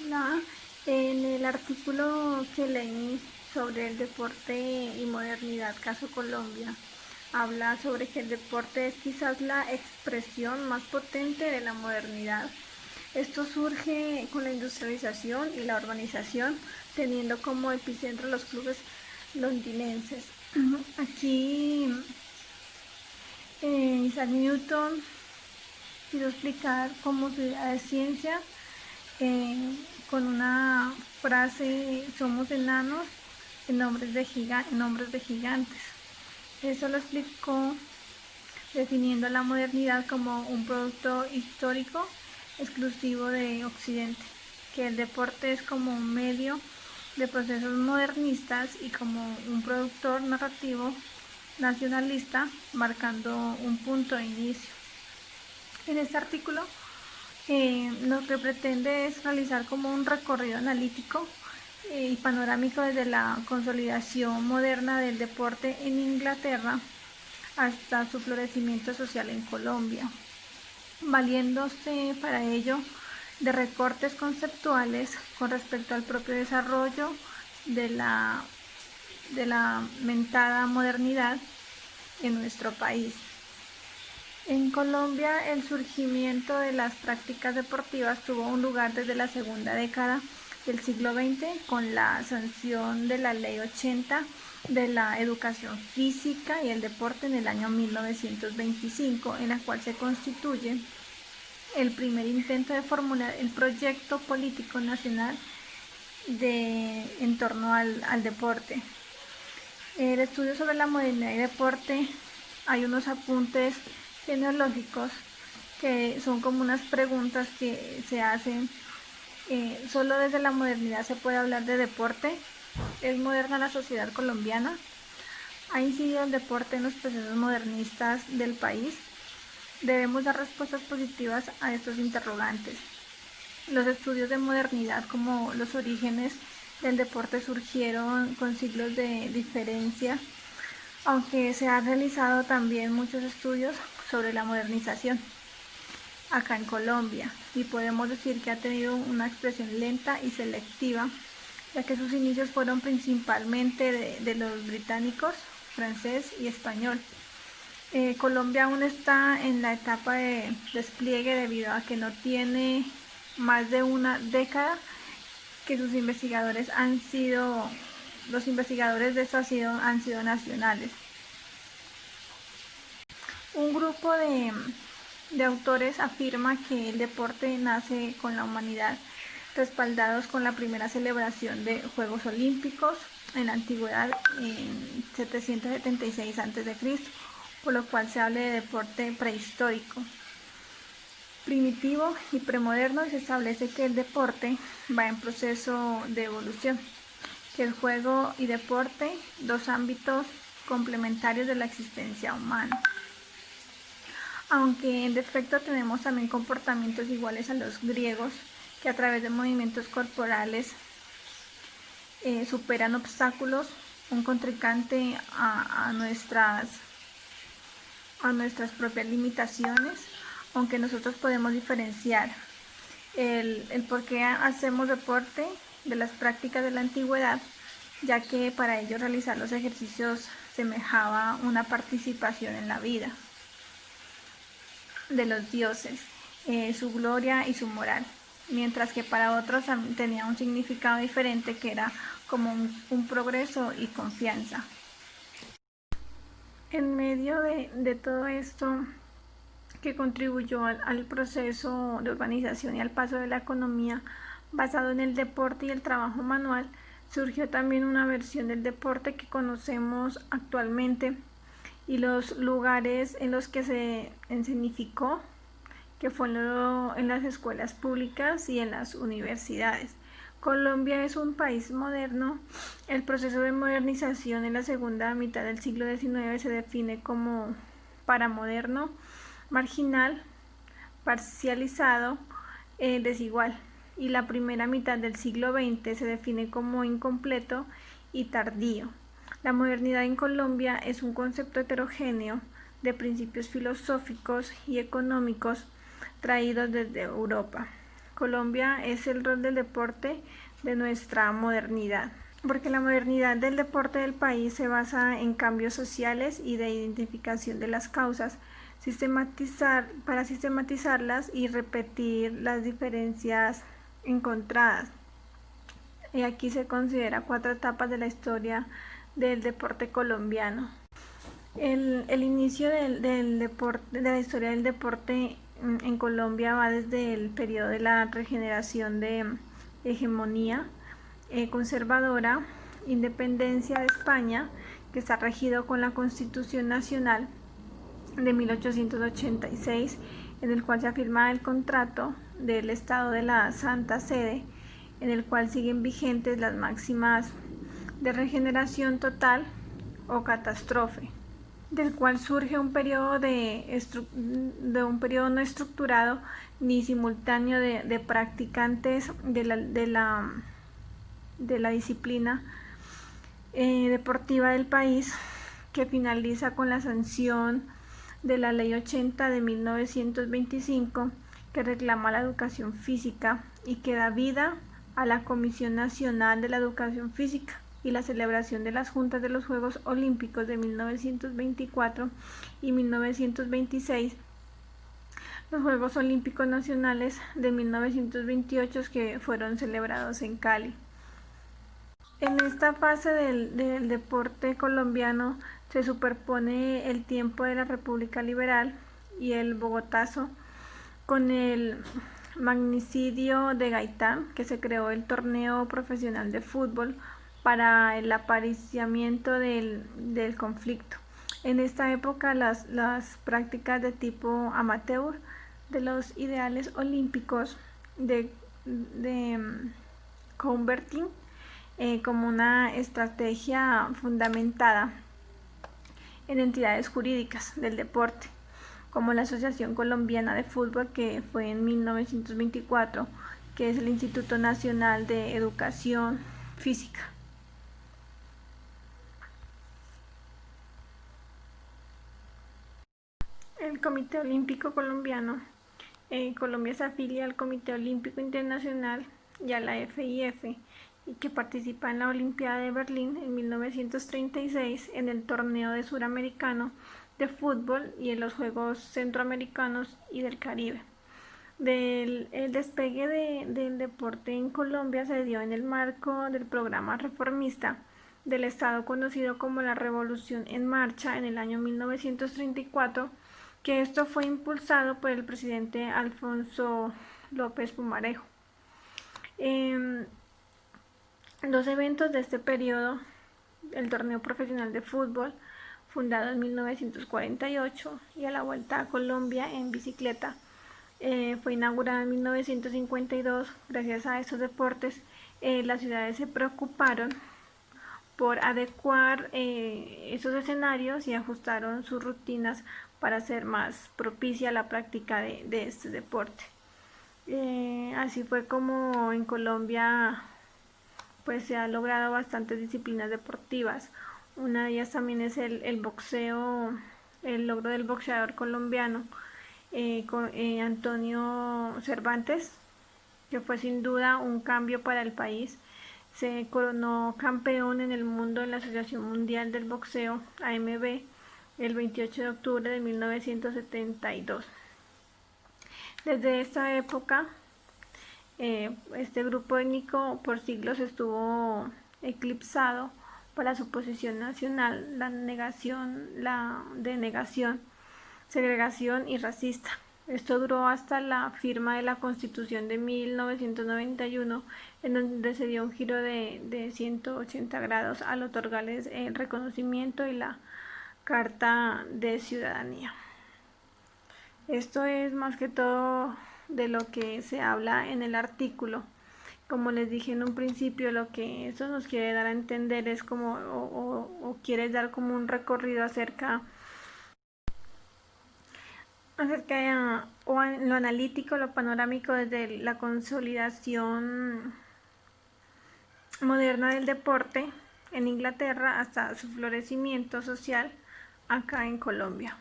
Hola, en el artículo que leí sobre el deporte y modernidad, caso Colombia, habla sobre que el deporte es quizás la expresión más potente de la modernidad. Esto surge con la industrialización y la urbanización, teniendo como epicentro los clubes londinenses. Aquí Isaac Newton quiso explicar cómo se da ciencia eh, con una frase: somos enanos en hombres de gigantes. Eso lo explicó definiendo la modernidad como un producto histórico exclusivo de Occidente, que el deporte es como un medio de procesos modernistas y como un productor narrativo nacionalista, marcando un punto de inicio. En este artículo lo que pretende es realizar como un recorrido analítico y panorámico desde la consolidación moderna del deporte en Inglaterra hasta su florecimiento social en Colombia, valiéndose para ello de recortes conceptuales con respecto al propio desarrollo de la mentada modernidad en nuestro país. En Colombia, el surgimiento de las prácticas deportivas tuvo un lugar desde la segunda década del siglo XX con la sanción de la Ley 80 de la educación física y el deporte en el año 1925, en la cual se constituye el primer intento de formular el proyecto político nacional en torno al deporte. El estudio sobre la modernidad y deporte, hay unos apuntes genealógicos que son como unas preguntas que se hacen. ¿Solo desde la modernidad se puede hablar de deporte? ¿Es moderna la sociedad colombiana? ¿Ha incidido el deporte en los procesos modernistas del país? Debemos dar respuestas positivas a estos interrogantes. Los estudios de modernidad, como los orígenes del deporte, surgieron con siglos de diferencia, aunque se han realizado también muchos estudios sobre la modernización acá en Colombia, y podemos decir que ha tenido una expresión lenta y selectiva, ya que sus inicios fueron principalmente de los británicos, francés y español. Colombia aún está en la etapa de despliegue debido a que no tiene más de una década que los investigadores de esto han sido nacionales. Un grupo de autores afirma que el deporte nace con la humanidad, respaldados con la primera celebración de Juegos Olímpicos en la antigüedad en 776 a.C., por lo cual se habla de deporte prehistórico, primitivo y premoderno, y se establece que el deporte va en proceso de evolución, que el juego y deporte, dos ámbitos complementarios de la existencia humana. Aunque en defecto tenemos también comportamientos iguales a los griegos, que a través de movimientos corporales superan obstáculos, un contrincante a nuestras propias limitaciones, aunque nosotros podemos diferenciar el por qué hacemos deporte de las prácticas de la antigüedad, ya que para ellos realizar los ejercicios semejaba una participación en la vida de los dioses, su gloria y su moral, mientras que para otros tenía un significado diferente, que era como un progreso y confianza. En medio de todo esto que contribuyó al proceso de urbanización y al paso de la economía basado en el deporte y el trabajo manual, surgió también una versión del deporte que conocemos actualmente, y los lugares en los que se escenificó, que fue en las escuelas públicas y en las universidades. Colombia es un país moderno. El proceso de modernización en la segunda mitad del siglo XIX se define como paramoderno, marginal, parcializado, desigual, y la primera mitad del siglo XX se define como incompleto y tardío. La modernidad en Colombia es un concepto heterogéneo de principios filosóficos y económicos traídos desde Europa, Colombia es el rol del deporte de nuestra modernidad, porque la modernidad del deporte del país se basa en cambios sociales y de identificación de las causas, para sistematizarlas y repetir las diferencias encontradas. Y aquí se considera 4 etapas de la historia del deporte colombiano. El inicio del deporte, de la historia del deporte en Colombia va desde el periodo de la regeneración de hegemonía conservadora, independencia de España, que está regido con la Constitución Nacional de 1886, en el cual se afirma el contrato del Estado de la Santa Sede, en el cual siguen vigentes las máximas de regeneración total o catástrofe, del cual surge un periodo un periodo no estructurado ni simultáneo de practicantes de la disciplina deportiva del país, que finaliza con la sanción de la Ley 80 de 1925, que reclama la educación física y que da vida a la Comisión Nacional de la Educación Física y la celebración de las juntas de los Juegos Olímpicos de 1924 y 1926, los Juegos Olímpicos Nacionales de 1928 que fueron celebrados en Cali. En esta fase del deporte colombiano se superpone el tiempo de la República Liberal y el Bogotazo con el magnicidio de Gaitán, que se creó el torneo profesional de fútbol para el apariciamiento del conflicto. En esta época las prácticas de tipo amateur de los ideales olímpicos de convertir como una estrategia fundamentada en entidades jurídicas del deporte, como la Asociación Colombiana de Fútbol, que fue en 1924, que es el Instituto Nacional de Educación Física. El Comité Olímpico Colombiano. Colombia se afilia al Comité Olímpico Internacional y a la FIF, y que participa en la Olimpiada de Berlín en 1936, en el torneo de suramericano de fútbol y en los Juegos Centroamericanos y del Caribe. El despegue del deporte en Colombia se dio en el marco del programa reformista del Estado conocido como la Revolución en Marcha en el año 1934, que esto fue impulsado por el presidente Alfonso López Pumarejo. Dos eventos de este periodo: el torneo profesional de fútbol, fundado en 1948, y a la Vuelta a Colombia en bicicleta, fue inaugurada en 1952. Gracias a estos deportes, las ciudades se preocuparon por adecuar esos escenarios y ajustaron sus rutinas para hacer más propicia la práctica de este deporte. Así fue como en Colombia pues se ha logrado bastantes disciplinas deportivas. Una de ellas también es el boxeo, el logro del boxeador colombiano Antonio Cervantes, que fue sin duda un cambio para el país. Se coronó campeón en el mundo en la Asociación Mundial del Boxeo, AMB, el 28 de octubre de 1972. Desde esta época, este grupo étnico por siglos estuvo eclipsado por la suposición nacional, la denegación, segregación y racista. Esto duró hasta la firma de la Constitución de 1991, en donde se dio un giro de 180 grados al otorgarles el reconocimiento y la Carta de Ciudadanía. Esto es más que todo de lo que se habla en el artículo. Como les dije en un principio, lo que eso nos quiere dar a entender es como, o quiere dar como un recorrido acerca de lo analítico, lo panorámico, desde la consolidación moderna del deporte en Inglaterra hasta su florecimiento social acá en Colombia.